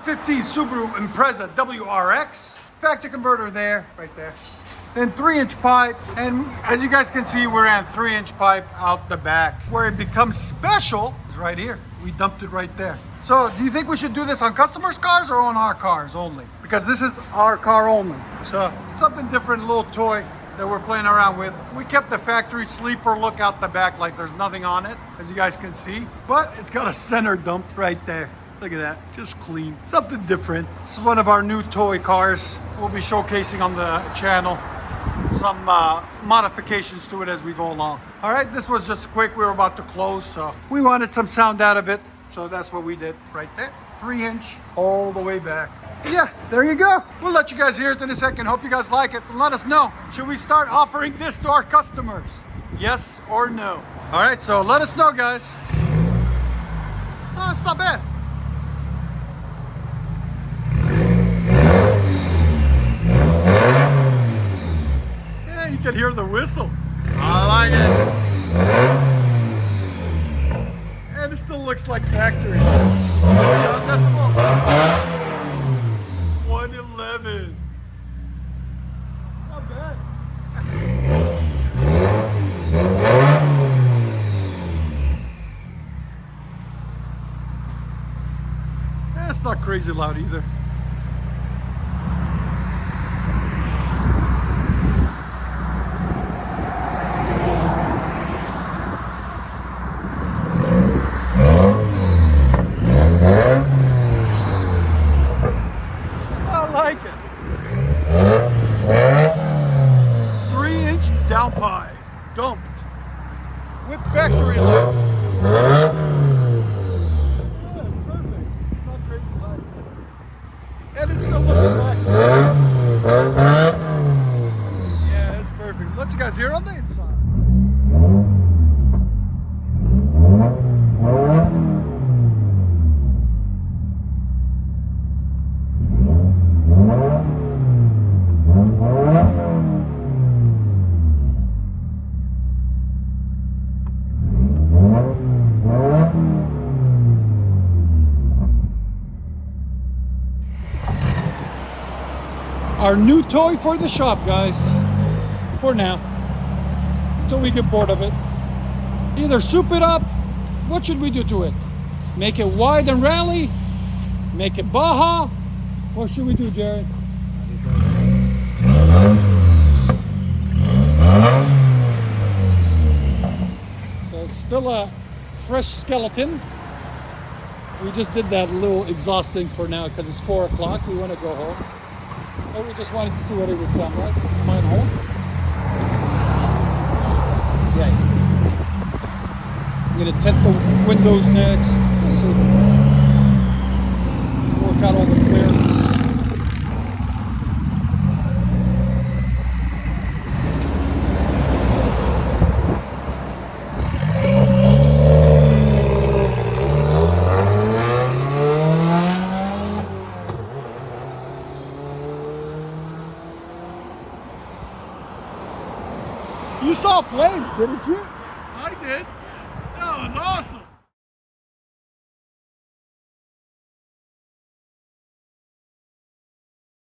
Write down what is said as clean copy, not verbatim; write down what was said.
2015 Subaru Impreza WRX. Factory converter there, right there. Then 3-inch pipe, and as you guys can see, we ran 3-inch pipe out the back. Where it becomes special is right here. We dumped it right there. So do you think we should do this on customers' cars or on our cars only? Because this is our car only. So something different, a little toy that we're playing around with. We kept the factory sleeper look out the back like there's nothing on it, as you guys can see. But it's got a center dump right there. Look at that, just clean. Something different. This is one of our new toy cars. We'll be showcasing on the channel some modifications to it as we go along. All right, this was just quick. We were about to close, so we wanted some sound out of it. So that's what we did right there. 3-inch all the way back. Yeah, there you go. We'll let you guys hear it in a second. Hope you guys like it. And let us know. Should we start offering this to our customers? Yes or no? All right, so let us know, guys. Oh, it's not bad. Yeah, you can hear the whistle. I like it. And it still looks like factory. Decibels. 111. Not bad. It's not crazy loud either. Like it. 3-inch downpipe dumped with factory lock. Yeah, it's perfect. It's not crazy loud. And it still looks like. Yeah, it's perfect. Let you guys hear on the inside. Our new toy for the shop, guys. For now. Until we get bored of it. Either soup it up. What should we do to it? Make it wide and rally? Make it Baja? What should we do, Jared? So it's still a fresh skeleton. We just did that little exhaust thing for now because it's 4 o'clock. We want to go home. But we just wanted to see what it would sound like. Mine home. Yeah. I'm gonna tint the windows next. Let's see. Work out all the clearance. You saw flames, didn't you? I did. That was awesome.